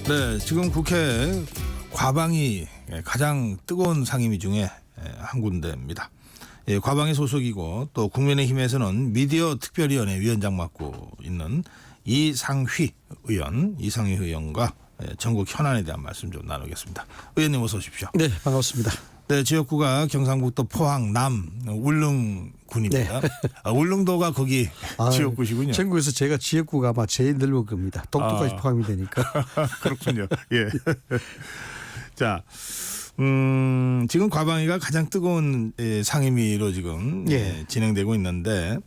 네, 지금 국회 과방위 가장 뜨거운 상임위 중에 한 군데입니다. 과방위 소속이고 또 국민의힘에서는 미디어 특별위원회 위원장 맡고 있는 이상휘 의원과 전국 현안에 대한 말씀 좀 나누겠습니다. 의원님 어서 오십시오. 네, 반갑습니다. 네, 지역구가 경상북도 포항 남 울릉군입니다. 네. 울릉도가 거기 지역구시군요. 전국에서 제가 지역구가 아마 제일 넓은 겁니다. 독도까지 포함이 되니까. 그렇군요. 예. 자, 지금 과방위가 가장 뜨거운 상임위로 지금 진행되고 있는데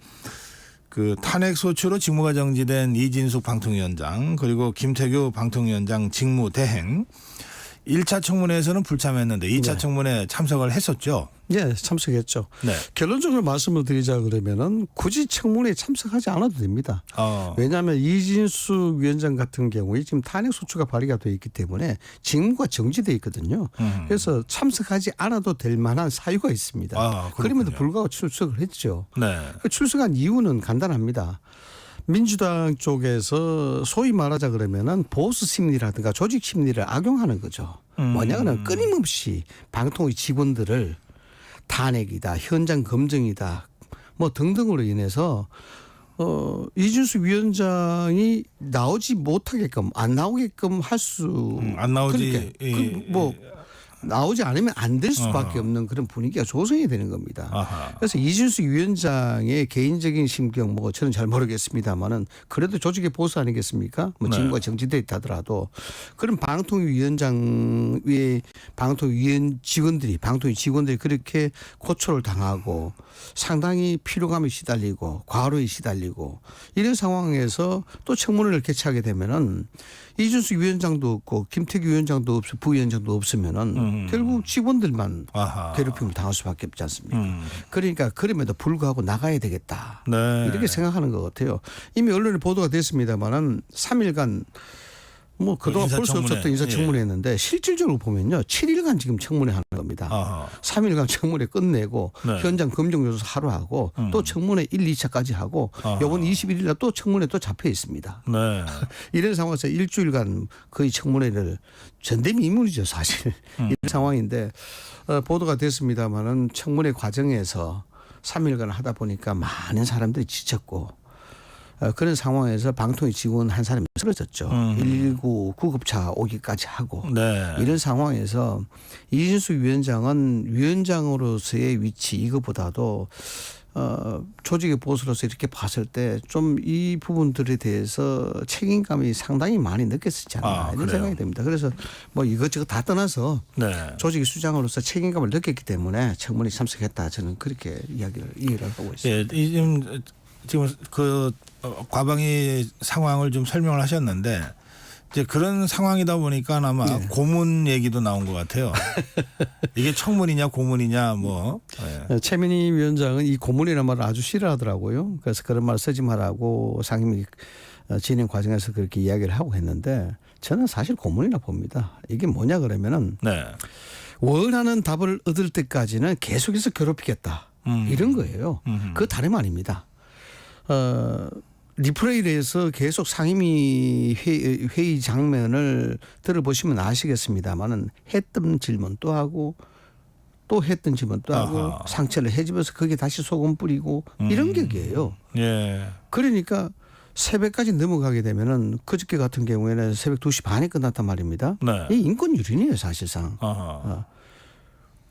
그 탄핵 소추로 직무가 정지된 이진숙 방통위원장 그리고 김태규 방통위원장 직무 대행 1차 청문회에서는 불참했는데 2차 청문회에 참석을 했었죠. 네, 참석했죠. 네. 결론적으로 말씀을 드리자 그러면은 굳이 청문회에 참석하지 않아도 됩니다. 왜냐하면 이진숙 위원장 같은 경우에 지금 탄핵 소추가 발의가 되어 있기 때문에 직무가 정지되어 있거든요. 그래서 참석하지 않아도 될 만한 사유가 있습니다. 그럼에도 불구하고 출석을 했죠. 네. 그 출석한 이유는 간단합니다. 민주당 쪽에서 소위 말하자 그러면은 보수 심리라든가 조직 심리를 악용하는 거죠. 뭐냐면 끊임없이 방통위 직원들을 탄핵이다, 현장 검증이다, 뭐 등등으로 인해서 이준수 위원장이 나오지 못하게끔 안 나오게끔 할 수 안 나오지 나오지 않으면 안 될 수밖에 없는 그런 분위기가 조성이 되는 겁니다. 그래서 이준수 위원장의 개인적인 심경 뭐 저는 잘 모르겠습니다만은 그래도 조직의 보수 아니겠습니까? 뭐 직무가 정지돼 있다더라도 그런 방통위 직원들이 그렇게 고초를 당하고 상당히 피로감에 시달리고 과로에 시달리고 이런 상황에서 또 청문회를 개최하게 되면은 이준수 위원장도 없고 김태규 위원장도 없고 부위원장도 없으면은 결국 직원들만 괴롭힘을 당할 수밖에 없지 않습니까? 그러니까 그럼에도 불구하고 나가야 되겠다. 이렇게 생각하는 것 같아요. 이미 언론에 보도가 됐습니다만은 3일간 뭐 그동안 볼 수 없었던 인사청문회였는데 실질적으로 보면요 7일간 지금 청문회 하는 겁니다. 3일간 청문회 끝내고 현장 검증 조사 하루 하고 또 청문회 1, 2차까지 하고 이번 21일 날 또 청문회 또 잡혀 있습니다. 이런 상황에서 일주일간 거의 청문회를 전대미문이죠 사실. 이런 상황인데 보도가 됐습니다마는 청문회 과정에서 3일간 하다 보니까 많은 사람들이 지쳤고 그런 상황에서 방통위 직원 한 사람이 쓰러졌죠. 119 구급차 오기까지 하고 이런 상황에서 이진숙 위원장은 위원장으로서의 위치 이것보다도 조직의 보수로서 이렇게 봤을 때 좀 이 부분들에 대해서 책임감이 상당히 많이 느꼈지 않나 이런 생각이 듭니다. 그래서 뭐 이것저것 다 떠나서 조직의 수장으로서 책임감을 느꼈기 때문에 청문회에 참석했다 저는 그렇게 이해를 하고 있습니다. 지금 그 과방위 상황을 좀 설명을 하셨는데 이제 그런 상황이다 보니까 아마 고문 얘기도 나온 것 같아요. 이게 청문이냐 고문이냐 뭐. 최민희 위원장은 이 고문이라는 말을 아주 싫어하더라고요. 그래서 그런 말 쓰지 말라고 상임위 진행 과정에서 그렇게 이야기를 하고 했는데 저는 사실 고문이라 봅니다. 이게 뭐냐 그러면은 원하는 답을 얻을 때까지는 계속해서 괴롭히겠다 이런 거예요. 그거 다름 아닙니다. 리플레이를 해서 계속 상임위 회의 장면을 들어보시면 아시겠습니다만은 했던 질문 또 하고 또 했던 질문 또 하고 상처를 해집어서 거기에 다시 소금 뿌리고 이런 격이에요. 그러니까 새벽까지 넘어가게 되면은 그저께 같은 경우에는 새벽 2시 반에 끝났단 말입니다. 이 인권 유린이에요 사실상.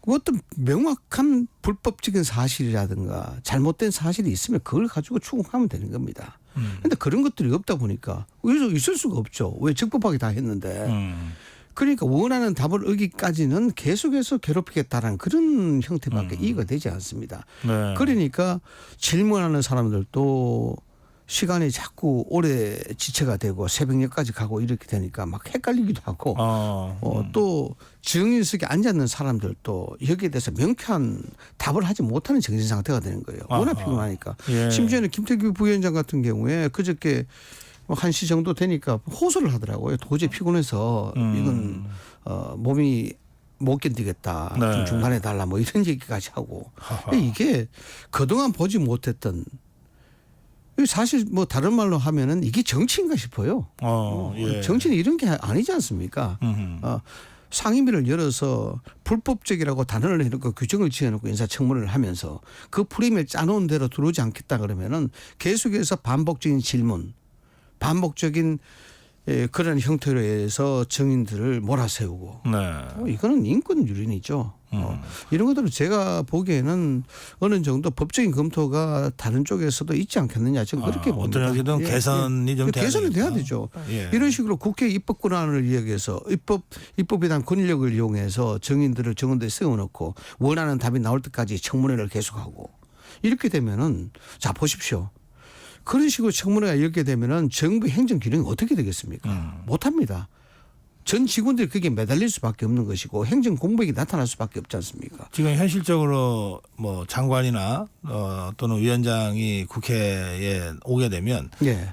어떤 명확한 불법적인 사실이라든가 잘못된 사실이 있으면 그걸 가지고 추궁하면 되는 겁니다. 그런데 그런 것들이 없다 보니까 있을 수가 없죠. 왜 적법하게 다 했는데. 그러니까 원하는 답을 얻기까지는 계속해서 괴롭히겠다는 그런 형태밖에 이해가 되지 않습니다. 그러니까 질문하는 사람들도 시간이 자꾸 오래 지체가 되고 새벽녘까지 가고 이렇게 되니까 막 헷갈리기도 하고 또 증인석에 앉아있는 사람들도 여기에 대해서 명쾌한 답을 하지 못하는 정신 상태가 되는 거예요. 워낙 피곤하니까. 심지어는 김태규 부위원장 같은 경우에 그저께 1시 정도 되니까 호소를 하더라고요. 도저히 피곤해서 이건 몸이 못 견디겠다. 좀 중단해 달라 뭐 이런 얘기까지 하고. 이게 그동안 보지 못했던 사실 뭐 다른 말로 하면은 이게 정치인가 싶어요. 예. 정치는 이런 게 아니지 않습니까? 상임위를 열어서 불법적이라고 단언을 해놓고 규정을 지어놓고 인사청문회를 하면서 그 프레임을 짜놓은 대로 들어오지 않겠다 그러면은 계속해서 반복적인 질문, 반복적인 그런 형태로 해서 증인들을 몰아세우고 네. 이거는 인권 유린이죠. 이런 것들은 제가 보기에는 어느 정도 법적인 검토가 다른 쪽에서도 있지 않겠느냐 저는 그렇게 봅니다. 어떤 형태든 개선이 좀 돼야 개선이 돼야 되겠다. 되죠. 예. 이런 식으로 국회 입법 권한을 이용해서 입법에 대한 권력을 이용해서 증인들을 세워놓고 원하는 답이 나올 때까지 청문회를 계속하고 이렇게 되면은 자 보십시오. 그런 식으로 청문회가 열게 되면은 정부 행정 기능이 어떻게 되겠습니까? 못합니다. 전 직원들이 그게 매달릴 수밖에 없는 것이고 행정 공백이 나타날 수밖에 없지 않습니까? 지금 현실적으로 뭐 장관이나 또는 위원장이 국회에 오게 되면 예.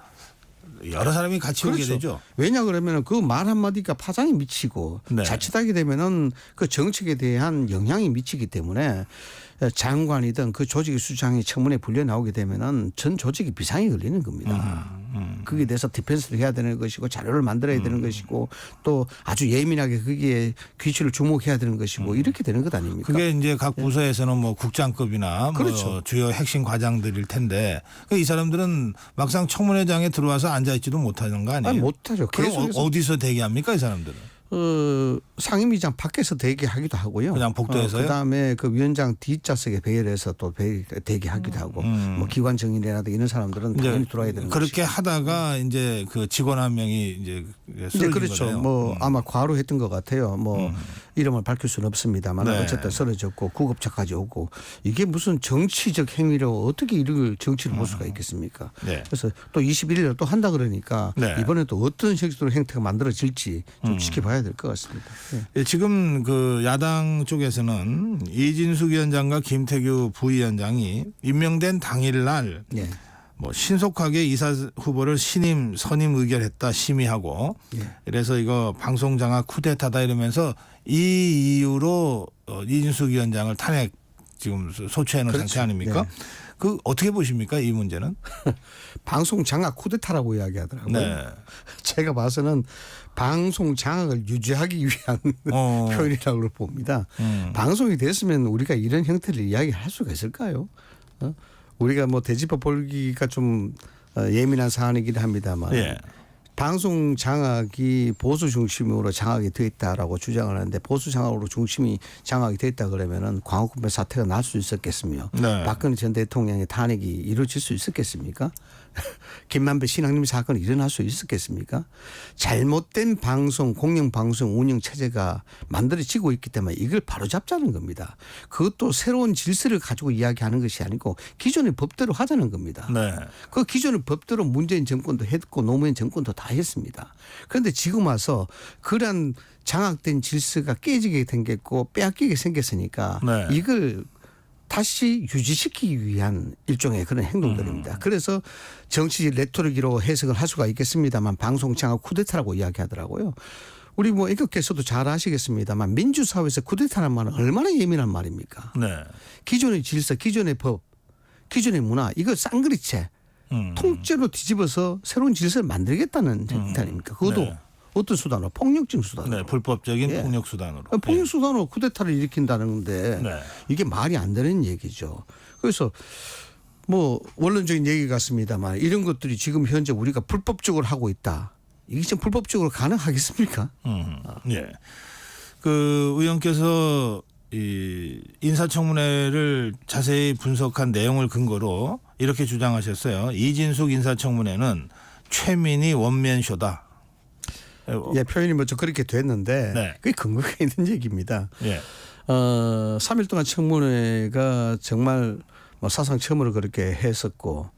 여러 사람이 같이 오게 그렇죠. 되죠. 왜냐 그러면은 그 말 한마디가 파장이 미치고 네. 자칫하게 되면은 그 정책에 대한 영향이 미치기 때문에 장관이든 그 조직의 수장이 청문회 불려 나오게 되면은 전 조직이 비상이 걸리는 겁니다. 거기에 대해서 디펜스를 해야 되는 것이고 자료를 만들어야 되는 것이고 또 아주 예민하게 거기에 귀치를 주목해야 되는 것이고 이렇게 되는 것 아닙니까? 그게 이제 각 부서에서는 뭐 국장급이나 그렇죠. 뭐 주요 핵심 과장들일 텐데 이 사람들은 막상 청문회장에 들어와서 앉아있지도 못하는 거 아니에요? 아니, 못하죠. 그럼 계속해서 어디서 대기합니까 이 사람들은? 상임위장 밖에서 대기하기도 하고요. 그냥 복도에서요? 그다음에 그 위원장 뒷좌석에 배열해서 또 대기하기도 하고 뭐 기관 정인이라든가 이런 사람들은 당연히 들어와야 되는 그렇게 것이고. 하다가 이제 그 직원 한 명이 이제 쓰러진 그렇죠. 거네요. 뭐 아마 과로했던 것 같아요. 뭐 이름을 밝힐 수는 없습니다만 네. 어쨌든 쓰러졌고 구급차까지 오고 이게 무슨 정치적 행위라고 어떻게 이를 정치를 볼 수가 있겠습니까? 네. 그래서 또 21일에 또 한다 그러니까 네. 이번에 또 어떤 식으로 행태가 만들어질지 좀 지켜봐야 될 것 같습니다. 네. 예, 지금 그 야당 쪽에서는 이진숙 위원장과 김태규 부위원장이 임명된 당일날 네. 뭐 신속하게 이사 후보를 선임 의결했다 심의하고 예. 그래서 이거 방송 장악 쿠데타다 이러면서 이 이유로 이진숙 위원장을 탄핵 지금 소추해 놓은 그렇죠. 상태 아닙니까? 네. 그 어떻게 보십니까 이 문제는? 방송 장악 쿠데타라고 이야기하더라고요. 네. 제가 봐서는 방송 장악을 유지하기 위한 표현이라고 봅니다. 방송이 됐으면 우리가 이런 형태를 이야기할 수가 있을까요? 우리가 뭐 되짚어 보기가 좀 예민한 사안이긴 합니다만 예. 방송 장악이 보수 중심으로 장악이 되어 있다라고 주장을 하는데 보수 장악으로 중심이 장악이 되어 있다 그러면은 광우군배 사태가 날 수 있었겠으며 네. 박근혜 전 대통령의 탄핵이 이루어질 수 있었겠습니까? 김만배 신앙님 사건이 일어날 수 있었겠습니까? 잘못된 방송, 공영방송 운영 체제가 만들어지고 있기 때문에 이걸 바로잡자는 겁니다. 그것도 새로운 질서를 가지고 이야기하는 것이 아니고 기존의 법대로 하자는 겁니다. 네. 그 기존의 법대로 문재인 정권도 했고 노무현 정권도 다 했습니다. 그런데 지금 와서 그런 장악된 질서가 깨지게 생겼고 빼앗기게 생겼으니까 네. 이걸 다시 유지시키기 위한 일종의 그런 행동들입니다. 그래서 정치 레토릭으로 해석을 할 수가 있겠습니다만 방송 장악 쿠데타라고 이야기하더라고요. 우리 뭐 애국께서도 잘 아시겠습니다만 민주사회에서 쿠데타라는 말은 얼마나 예민한 말입니까? 네. 기존의 질서, 기존의 법, 기존의 문화 이거 쌍그리채 통째로 뒤집어서 새로운 질서를 만들겠다는 행태 아닙니까? 그것도 네. 어떤 수단으로 폭력적 수단으로. 네. 불법적인 예. 폭력 수단으로. 폭력 수단으로 쿠데타를 일으킨다는 건데 네. 이게 말이 안 되는 얘기죠. 그래서 뭐 원론적인 얘기 같습니다만 이런 것들이 지금 현재 우리가 불법적으로 하고 있다. 이게 지금 불법적으로 가능하겠습니까? 예. 그 의원께서 이 인사청문회를 자세히 분석한 내용을 근거로 이렇게 주장하셨어요. 이진숙 인사청문회는 최민희 원맨쇼다. 예, 표현이 뭐 좀 그렇게 됐는데 네. 그게 근거가 있는 얘기입니다. 예. 3일 동안 청문회가 정말 뭐 사상 처음으로 그렇게 했었고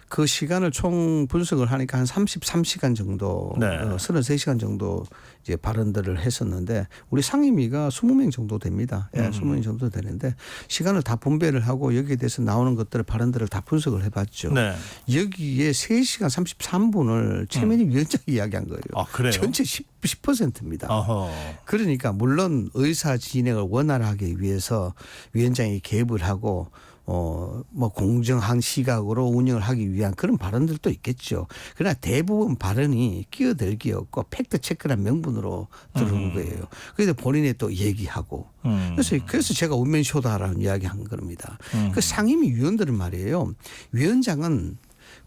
그 시간을 총 분석을 하니까 한 33시간 정도, 네. 33시간 정도 이제 발언들을 했었는데 우리 상임위가 20명 정도 됩니다. 예, 20명 정도 되는데 시간을 다 분배를 하고 여기에 대해서 나오는 것들을 발언들을 다 분석을 해봤죠. 네. 여기에 3시간 33분을 최민희 위원장이 이야기한 거예요. 아, 그래요? 전체 10%입니다. 어허. 그러니까 물론 의사 진행을 원활하게 위해서 위원장이 개입을 하고 뭐 공정한 시각으로 운영을 하기 위한 그런 발언들도 있겠죠. 그러나 대부분 발언이 끼어들기였고 팩트 체크란 명분으로 들어온 거예요. 그래서 본인이 또 얘기하고 그래서 제가 운명쇼다라는 이야기한 겁니다. 그 상임위 위원들은 말이에요. 위원장은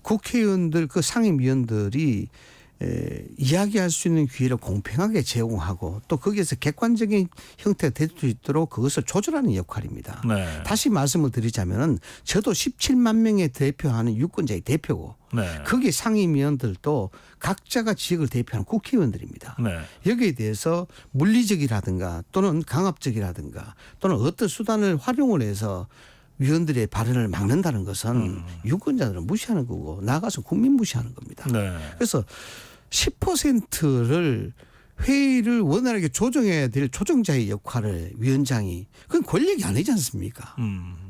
국회의원들 그 상임위원들이 이야기할 수 있는 기회를 공평하게 제공하고 또 거기에서 객관적인 형태가 될 수 있도록 그것을 조절하는 역할입니다. 네. 다시 말씀을 드리자면은 저도 17만 명의 대표하는 유권자의 대표고 네. 거기 상임위원들도 각자가 지역을 대표하는 국회의원들입니다. 네. 여기에 대해서 물리적이라든가 또는 강압적이라든가 또는 어떤 수단을 활용을 해서 위원들의 발언을 막는다는 것은 유권자들은 무시하는 거고 나가서 국민 무시하는 겁니다. 네. 그래서 10%를 회의를 원활하게 조정해야 될 조정자의 역할을 위원장이 그건 권력이 아니지 않습니까?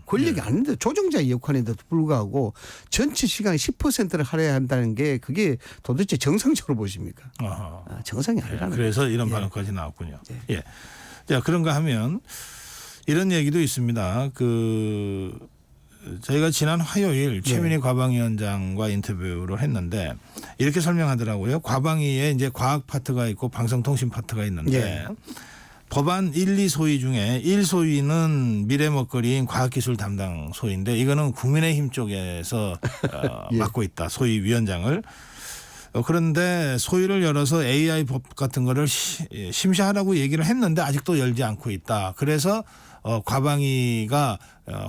권력이 아닌데 조정자의 역할인데도 불구하고 전체 시간의 10%를 할애해야 한다는 게 그게 도대체 정상적으로 보십니까? 정상이 아니라는 그래서 이런 예. 발언까지 나왔군요. 예. 예. 자, 그런가 하면 이런 얘기도 있습니다. 저희가 지난 화요일 최민희 과방위원장과 인터뷰를 했는데 이렇게 설명하더라고요. 과방위에 이제 과학 파트가 있고 방송통신 파트가 있는데 예. 법안 1, 2소위 중에 1소위는 미래 먹거리인 과학기술 담당 소위인데 이거는 국민의힘 쪽에서 예. 맡고 있다. 소위 위원장을. 그런데 소위를 열어서 AI 법 같은 거를 심시하라고 얘기를 했는데 아직도 열지 않고 있다. 그래서 과방위가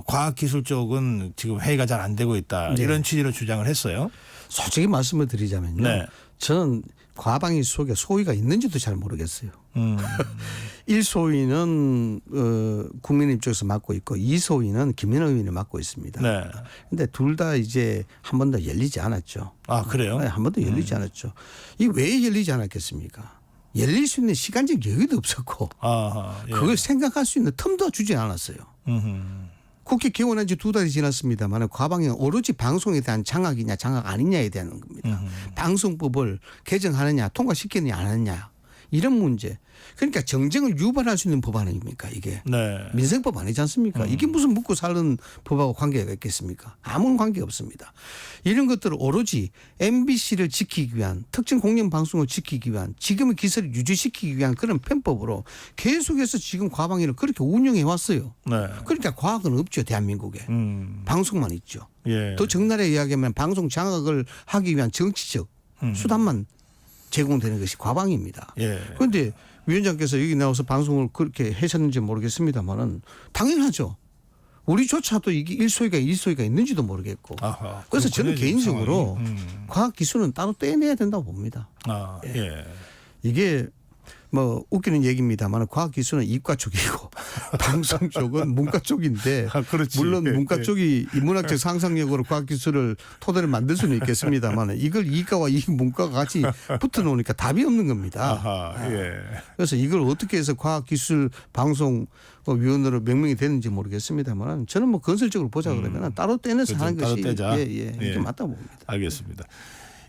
과학기술 쪽은 지금 회의가 잘 안 되고 있다. 네. 이런 취지로 주장을 했어요. 솔직히 말씀을 드리자면요. 네. 저는 과방위 속에 소위가 있는지도 잘 모르겠어요. 1소위는 국민의힘 쪽에서 맡고 있고 2소위는 김민호 의원이 맡고 있습니다. 그런데 네. 둘 다 이제 한 번도 열리지 않았죠. 아, 그래요? 네, 한 번도 열리지 않았죠. 이게 왜 열리지 않았겠습니까? 열릴 수 있는 시간적 여유도 없었고 아하, 예. 그걸 생각할 수 있는 텀도 주지 않았어요. 국회 개원한 지 2달이 지났습니다만 과방위는 오로지 방송에 대한 장악이냐 장악 아니냐에 대한 겁니다. 방송법을 개정하느냐 통과시키느냐 안 하느냐 이런 문제. 그러니까 정쟁을 유발할 수 있는 법안 아닙니까 이게. 네. 민생법 아니지 않습니까? 이게 무슨 묻고 사는 법하고 관계가 있겠습니까? 아무 관계 없습니다. 이런 것들을 오로지 MBC를 지키기 위한 특정 공영방송을 지키기 위한 지금의 기세를 유지시키기 위한 그런 편법으로 계속해서 지금 과방위를 그렇게 운영해 왔어요. 네. 그러니까 과학은 없죠 대한민국에. 방송만 있죠. 예. 더 적나라하게 이야기하면 방송 장악을 하기 위한 정치적 수단만 제공되는 것이 과방위입니다. 예. 그런데 위원장께서 여기 나와서 방송을 그렇게 하셨는지 모르겠습니다만은 당연하죠. 우리조차도 이게 1소위가 2소위가 있는지도 모르겠고. 아하, 그래서 저는 그렇군요, 개인적으로 상황이. 과학기술은 따로 떼내야 된다고 봅니다. 아, 예. 이게 뭐 웃기는 얘기입니다만 과학기술은 이과 쪽이고 방송 쪽은 문과 쪽인데 아, 그렇지. 물론 예, 문과 예. 쪽이 인문학적 상상력으로 과학기술을 토대를 만들 수는 있겠습니다만 이걸 이과와 이 문과가 같이 붙어 놓으니까 답이 없는 겁니다. 아하, 예. 그래서 이걸 어떻게 해서 과학기술 방송 위원으로 명명이 되는지 모르겠습니다만 저는 뭐 건설적으로 보자 그러면 따로 떼내서 그렇죠. 하는 따로 것이 떼자. 이게 예. 맞다고 봅니다. 알겠습니다.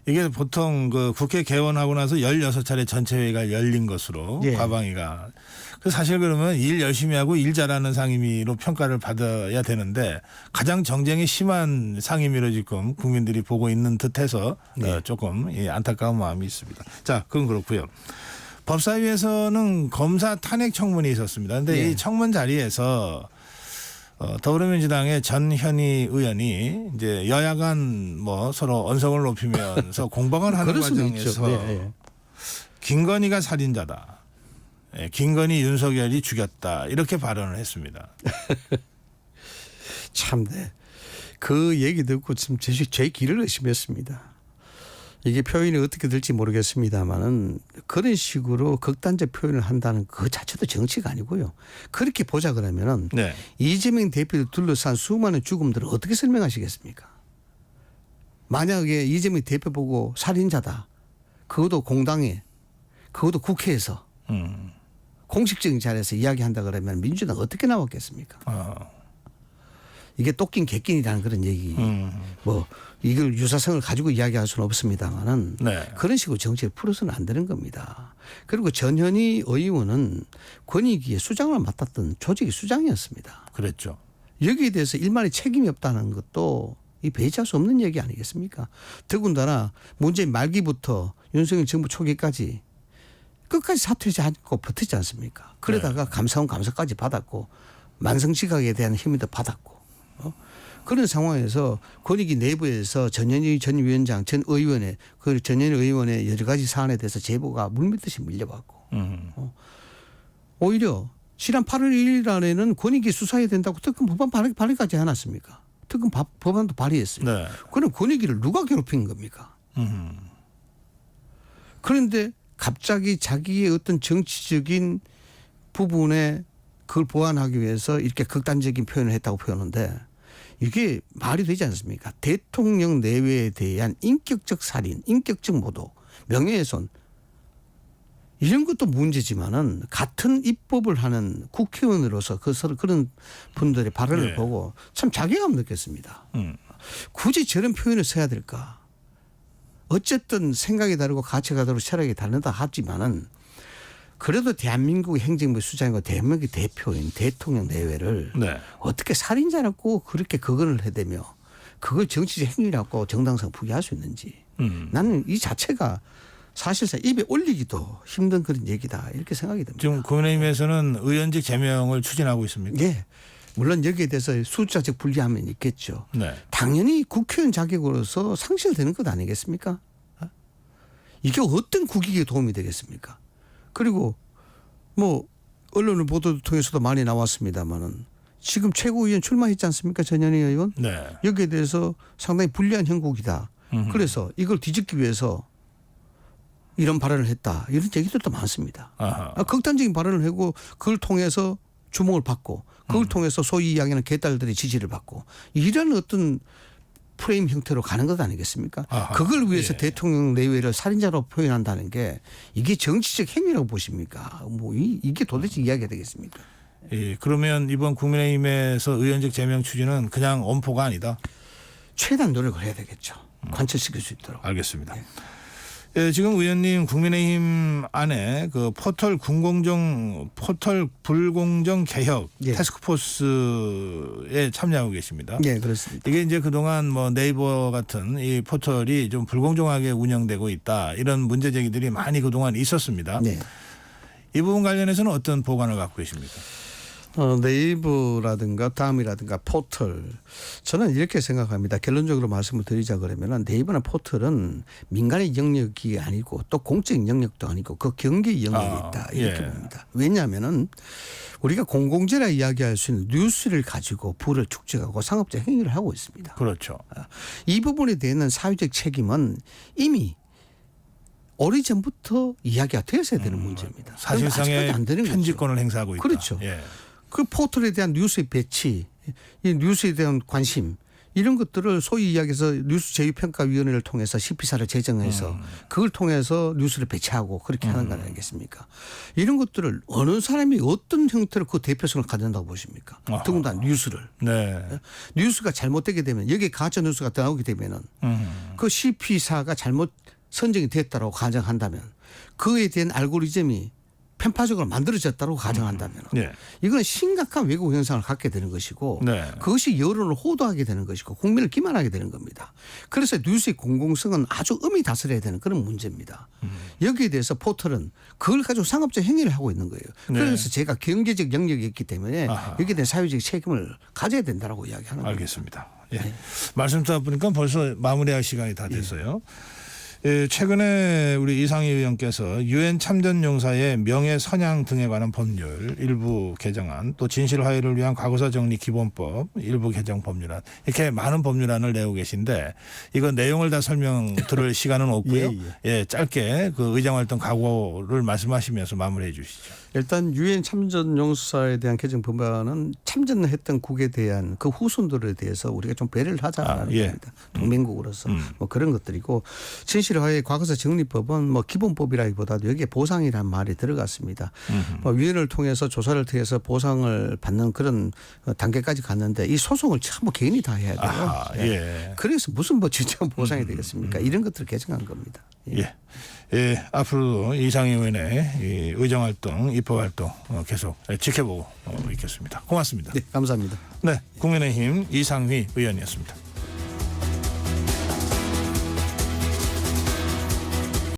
이게 보통 그 국회 개원하고 나서 16차례 전체 회의가 열린 것으로 예. 과방위가. 그 사실 그러면 일 열심히 하고 일 잘하는 상임위로 평가를 받아야 되는데 가장 정쟁이 심한 상임위로 지금 국민들이 보고 있는 듯해서 네. 조금 안타까운 마음이 있습니다. 자, 그건 그렇고요. 법사위에서는 검사 탄핵 청문이 있었습니다. 그런데 네. 이 청문 자리에서 더불어민주당의 전현희 의원이 이제 여야 간 뭐 서로 언성을 높이면서 공방을 하는 그럴 수는 과정에서 있죠. 네. 김건희가 살인자다. 예, 김건희 윤석열이 죽였다. 이렇게 발언을 했습니다. 참네. 그 얘기 듣고 지금 제 귀를 의심했습니다. 이게 표현이 어떻게 될지 모르겠습니다만은 그런 식으로 극단적 표현을 한다는 그 자체도 정치가 아니고요. 그렇게 보자 그러면은 네. 이재명 대표를 둘러싼 수많은 죽음들을 어떻게 설명하시겠습니까? 만약에 이재명 대표 보고 살인자다. 그것도 공당에 그것도 국회에서 공식적인 자리에서 이야기한다 그러면 민주당 어떻게 나왔겠습니까? 이게 똑긴 객긴이라는 그런 얘기. 뭐 이걸 유사성을 가지고 이야기할 수는 없습니다만은 네. 그런 식으로 정치를 풀어서는 안 되는 겁니다. 그리고 전현희 의원은 권익위의 수장을 맡았던 조직의 수장이었습니다. 그랬죠. 여기에 대해서 일말의 책임이 없다는 것도 이 배제할 수 없는 얘기 아니겠습니까? 더군다나 문재인 말기부터 윤석열 정부 초기까지 끝까지 사퇴하지 않고 버티지 않습니까? 그러다가 감사원 감사까지 받았고 만성지각에 대한 힘도 받았고 그런 상황에서 권익위 내부에서 전현희 전 위원장 전 의원의 그 전현희 의원의 여러 가지 사안에 대해서 제보가 물밀듯이 밀려왔고 오히려 지난 8월 1일 안에는 권익위 수사해야 된다고 특검 법안 발의까지 해놨습니까? 특검 법안도 발의했어요. 네. 그럼 권익위를 누가 괴롭힌 겁니까? 그런데 갑자기 자기의 어떤 정치적인 부분에 그걸 보완하기 위해서 이렇게 극단적인 표현을 했다고 표현하는데 이게 말이 되지 않습니까? 대통령 내외에 대한 인격적 살인, 인격적 모독, 명예훼손 이런 것도 문제지만은 같은 입법을 하는 국회의원으로서 그런 분들의 발언을 네. 보고 참 자괴감 느꼈습니다. 굳이 저런 표현을 써야 될까? 어쨌든 생각이 다르고 가치가 다르고 철학이 다르다 하지만은 그래도 대한민국의 행정부 수장이고 대한민국의 대표인 대통령 내외를 네. 어떻게 살인자라고 그렇게 그거를 해대며 그걸 정치적 행위라고 정당성 부여할 수 있는지 나는 이 자체가 사실상 입에 올리기도 힘든 그런 얘기다 이렇게 생각이 듭니다. 지금 국민의힘에서는 의원직 제명을 추진하고 있습니까? 예. 물론 여기에 대해서 숫자적 불리함은 있겠죠. 네. 당연히 국회의원 자격으로서 상실되는 것 아니겠습니까? 이게 어떤 국익에 도움이 되겠습니까? 그리고 뭐 언론을 보도 통해서도 많이 나왔습니다만은 지금 최고위원 출마했지 않습니까? 전현희 의원. 네. 여기에 대해서 상당히 불리한 형국이다. 그래서 이걸 뒤집기 위해서 이런 발언을 했다. 이런 얘기들도 많습니다. 극단적인 발언을 하고 그걸 통해서 주목을 받고 그걸 통해서 소위 이야기하는 개딸들의 지지를 받고 이런 어떤 프레임 형태로 가는 것 아니겠습니까? 그걸 위해서 예. 대통령 내외를 살인자로 표현한다는 게 이게 정치적 행위라고 보십니까? 뭐 이게 도대체 이야기가 되겠습니까? 예, 그러면 이번 국민의힘에서 의원직 제명 추진은 그냥 엄포가 아니다. 최대한 노력을 해야 되겠죠. 관철시킬 수 있도록. 알겠습니다. 예, 지금 의원님 국민의힘 안에 그 포털 불공정 개혁 예. 태스크포스에 참여하고 계십니다. 네, 그렇습니다. 이게 이제 그동안 뭐 네이버 같은 이 포털이 좀 불공정하게 운영되고 있다 이런 문제 제기들이 많이 그동안 있었습니다. 네. 이 부분 관련해서는 어떤 보관을 갖고 계십니까? 네이버라든가 다음이라든가 포털 저는 이렇게 생각합니다. 결론적으로 말씀을 드리자 그러면 네이버나 포털은 민간의 영역이 아니고 또 공적 영역도 아니고 그 경계 영역이 있다 이렇게 예. 봅니다. 왜냐하면은 우리가 공공재라 이야기할 수 있는 뉴스를 가지고 부를 축적하고 상업적 행위를 하고 있습니다. 그렇죠. 이 부분에 대한 사회적 책임은 이미 오래전부터 이야기가 되었어야 되는 문제입니다. 사실상의 안 되는 거죠. 편집권을 행사하고 있다. 그렇죠. 예. 그 포털에 대한 뉴스의 배치, 이 뉴스에 대한 관심 이런 것들을 소위 이야기해서 뉴스 제휴평가위원회를 통해서 CP사를 제정해서 그걸 통해서 뉴스를 배치하고 그렇게 하는 거 아니겠습니까? 이런 것들을 어느 사람이 어떤 형태로 그 대표성을 가진다고 보십니까? 더군다나 뉴스를. 네. 뉴스가 잘못되게 되면 여기에 가짜 뉴스가 나오게 되면은 그 CP사가 잘못 선정이 됐다고 가정한다면 그에 대한 알고리즘이 편파적으로 만들어졌다고 가정한다면 네. 이건 심각한 왜곡 현상을 갖게 되는 것이고 네. 그것이 여론을 호도하게 되는 것이고 국민을 기만하게 되는 겁니다. 그래서 뉴스의 공공성은 아주 엄히 다스려야 되는 그런 문제입니다. 여기에 대해서 포털은 그걸 가지고 상업적 행위를 하고 있는 거예요. 네. 그래서 제가 경제적 영역이 있기 때문에 여기에 대한 사회적 책임을 가져야 된다고 이야기하는 겁니다. 알겠습니다. 예. 말씀 듣다 보니까 벌써 마무리할 시간이 다 됐어요. 예, 최근에 우리 이상희 의원께서 유엔 참전용사의 명예 선양 등에 관한 법률 일부 개정안 또 진실화해를 위한 과거사 정리 기본법 일부 개정 법률안 이렇게 많은 법률안을 내고 계신데 이거 내용을 다 설명 들을 시간은 없고요. 예, 짧게 그 의장활동 각오를 말씀하시면서 마무리해 주시죠. 일단 유엔 참전용사에 대한 개정 법안은 참전했던 국에 대한 그 후손들에 대해서 우리가 좀 배려를 하자는 예. 겁니다. 동맹국으로서 뭐 그런 것들이고 진실화해 과거사 정리법은 뭐 기본법이라기보다도 여기에 보상이라는 말이 들어갔습니다. 뭐 위원회를 통해서 조사를 통해서 보상을 받는 그런 단계까지 갔는데 이 소송을 전부 개인이 다 해야 돼요. 예. 그래서 무슨 뭐 진짜 보상이 되겠습니까? 이런 것들을 개정한 겁니다. 예. 예, 앞으로도 이상희 의원의 이 의정활동, 입법활동 계속 지켜보고 있겠습니다. 고맙습니다. 네, 감사합니다. 네, 국민의힘 이상휘 의원이었습니다.